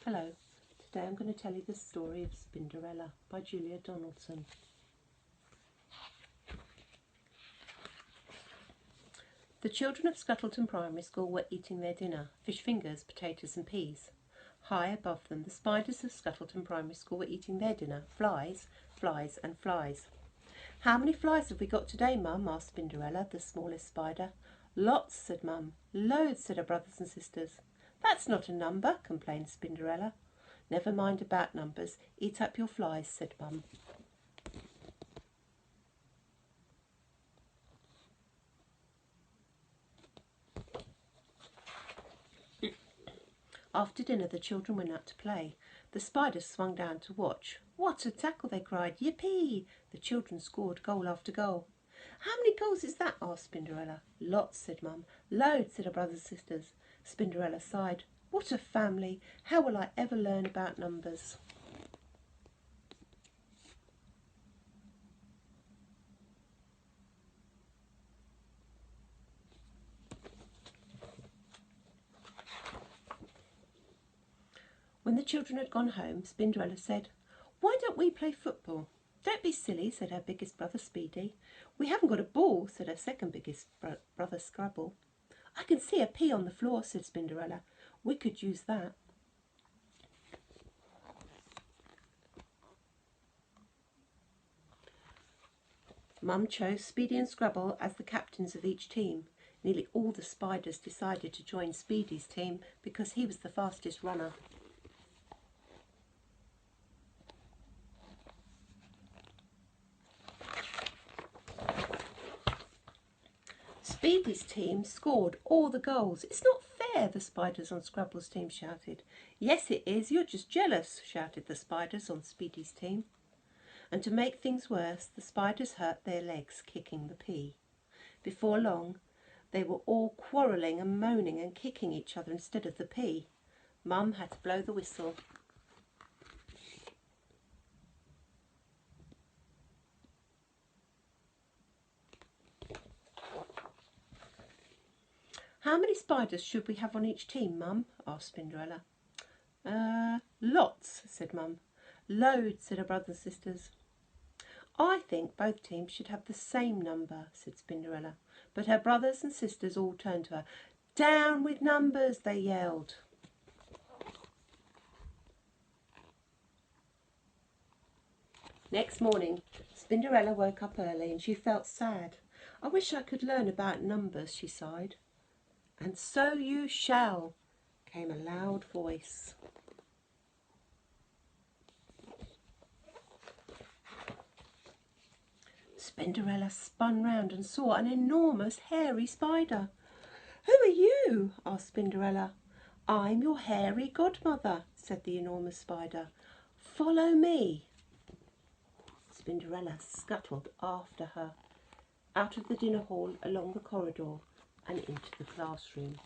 Hello, today I'm going to tell you the story of Spinderella by Julia Donaldson. The children of Scuttleton Primary School were eating their dinner, fish fingers, potatoes and peas. High above them, the spiders of Scuttleton Primary School were eating their dinner, flies, flies and flies. "How many flies have we got today, Mum?" asked Spinderella, the smallest spider. "Lots," said Mum. "Loads," said her brothers and sisters. "That's not a number," complained Spinderella. "Never mind about numbers. Eat up your flies," said Mum. After dinner, the children went out to play. The spiders swung down to watch. "What a tackle!" they cried. "Yippee!" The children scored goal after goal. "How many goals is that?" asked Spinderella. "Lots," said Mum. "Loads," said her brothers and sisters. Spinderella sighed. "What a family! How will I ever learn about numbers?" When the children had gone home, Spinderella said, "Why don't we play football?" "Don't be silly," said her biggest brother Speedy. "We haven't got a ball," said her second biggest brother Scrabble. "I can see a pea on the floor," said Spinderella. "We could use that." Mum chose Speedy and Scrabble as the captains of each team. Nearly all the spiders decided to join Speedy's team because he was the fastest runner. Speedy's team scored all the goals. "It's not fair," the spiders on Scrabble's team shouted. "Yes, it is. You're just jealous," shouted the spiders on Speedy's team. And to make things worse, the spiders hurt their legs kicking the pea. Before long, they were all quarrelling and moaning and kicking each other instead of the pea. Mum had to blow the whistle. "How many spiders should we have on each team, Mum?" asked Spinderella. Lots," said Mum. "Loads," said her brothers and sisters. "I think both teams should have the same number," said Spinderella. But her brothers and sisters all turned to her. "Down with numbers!" they yelled. Next morning, Spinderella woke up early and she felt sad. "I wish I could learn about numbers," she sighed. "And so you shall," came a loud voice. Spinderella spun round and saw an enormous hairy spider. "Who are you?" asked Spinderella. "I'm your hairy godmother," said the enormous spider. "Follow me." Spinderella scuttled after her, out of the dinner hall, along the corridor and into the classroom.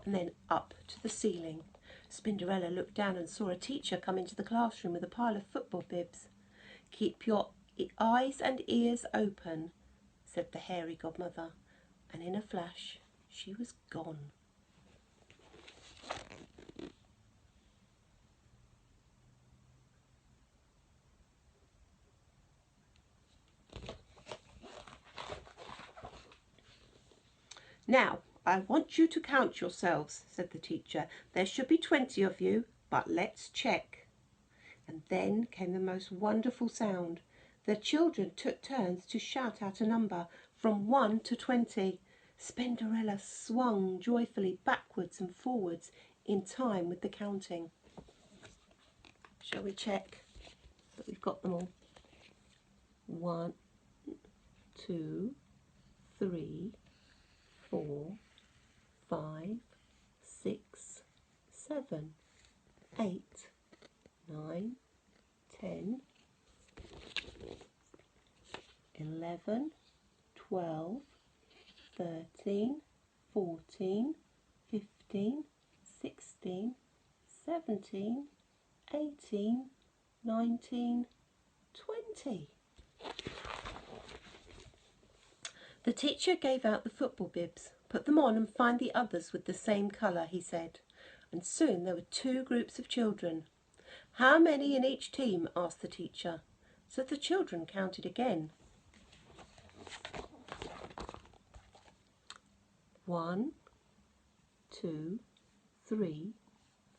And then up to the ceiling. Spinderella looked down and saw a teacher come into the classroom with a pile of football bibs. "Keep your eyes and ears open," said the hairy godmother, and in a flash she was gone. "Now, I want you to count yourselves," said the teacher. "There should be 20 of you, but let's check." And then came the most wonderful sound. The children took turns to shout out a number from 1 to 20. Spinderella swung joyfully backwards and forwards in time with the counting. Shall we check that we've got them all? 1, 2, 3, 4, 5, 6, 7, 8, 9, 10, 11, 12, 13, 14, 15, 16, 17, 18, 19, 20. The teacher gave out the football bibs. Put them on and find the others with the same colour, he said. And soon there were 2 groups of children. How many in each team? Asked the teacher. So the children counted again. 1, 2, 3,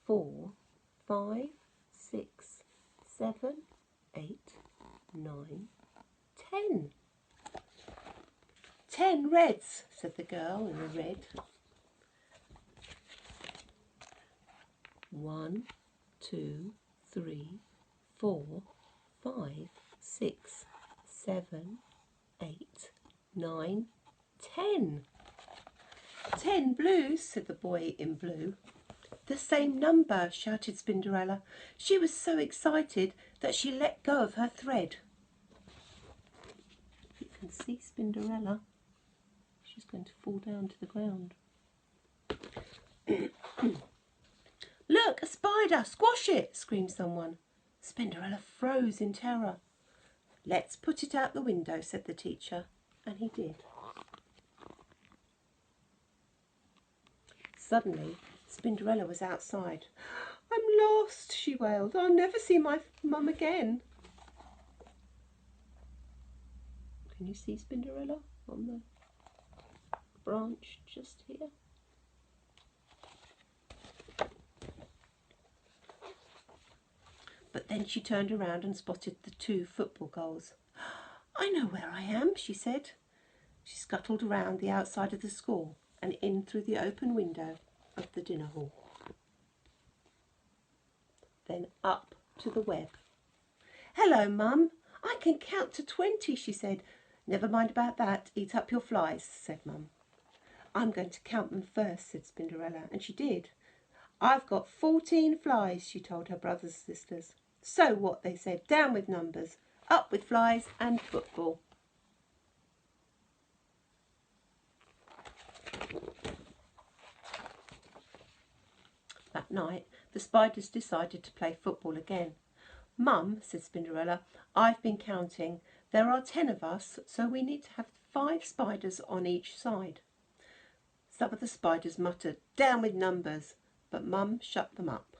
4, 5, 6, 7, 8, 9, 10. 10 reds, said the girl in the red. 1, 2, 3, 4, 5, 6, 7, 8, 9, 10. 10 blues, said the boy in blue. The same number, shouted Spinderella. She was so excited that she let go of her thread. You can see Spinderella. She's going to fall down to the ground. Look, a spider! Squash it! Screamed someone. Spinderella froze in terror. Let's put it out the window, said the teacher, and he did. Suddenly, Spinderella was outside. I'm lost, she wailed. I'll never see my mum again. Can you see Spinderella on the branch just here? But then she turned around and spotted the 2 football goals. I know where I am, she said. She scuttled around the outside of the school and in through the open window of the dinner hall. Then up to the web. Hello, Mum. I can count to 20, she said. Never mind about that. Eat up your flies, said Mum. I'm going to count them first, said Spinderella, and she did. I've got 14 flies, she told her brothers and sisters. So what, they said. Down with numbers. Up with flies and football. That night, the spiders decided to play football again. Mum, said Spinderella, I've been counting. There are 10 of us, so we need to have 5 spiders on each side. Some of the spiders muttered, down with numbers, but Mum shut them up.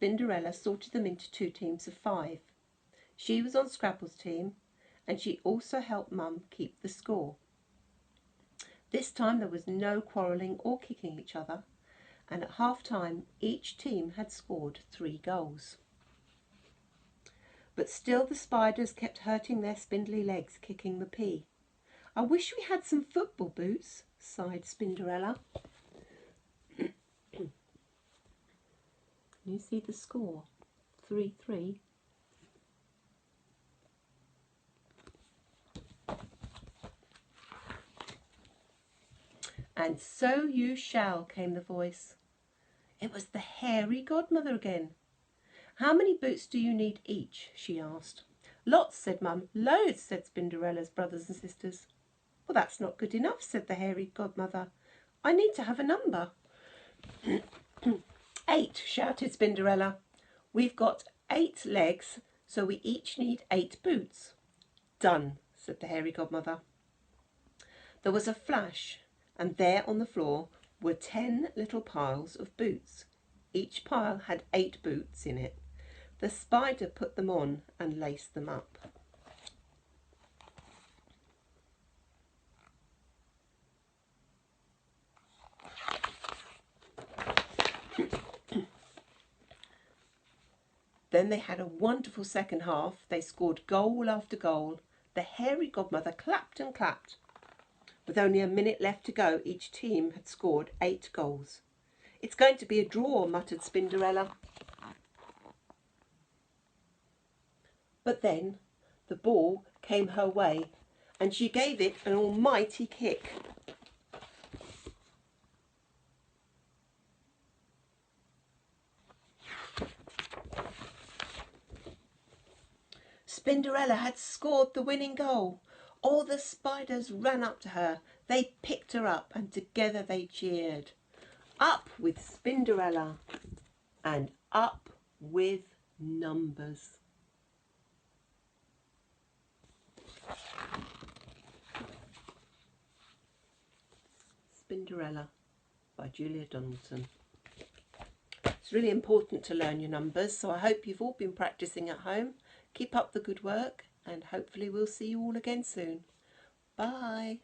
Spinderella sorted them into 2 teams of 5. She was on Scrabble's team, and she also helped Mum keep the score. This time there was no quarrelling or kicking each other, and at half-time each team had scored 3 goals. But still the spiders kept hurting their spindly legs kicking the pea. I wish we had some football boots, sighed Spinderella. You see the score, 3-3. And so you shall, came the voice. It was the hairy godmother again. How many boots do you need each? She asked. Lots, said Mum. Loads, said Spinderella's brothers and sisters. Well, that's not good enough, said the hairy godmother. I need to have a number. 8, shouted Spinderella. We've got 8 legs, so we each need 8 boots. Done, said the hairy godmother. There was a flash, and there on the floor were 10 little piles of boots. Each pile had 8 boots in it. The spider put them on and laced them up. Then they had a wonderful second half. They scored goal after goal. The hairy godmother clapped and clapped. With only a minute left to go, each team had scored 8 goals. It's going to be a draw, muttered Spinderella. But then the ball came her way, and she gave it an almighty kick. Spinderella had scored the winning goal. All the spiders ran up to her. They picked her up, and together they cheered. Up with Spinderella, and up with numbers. Spinderella by Julia Donaldson. It's really important to learn your numbers, so I hope you've all been practicing at home. Keep up the good work and hopefully we'll see you all again soon. Bye.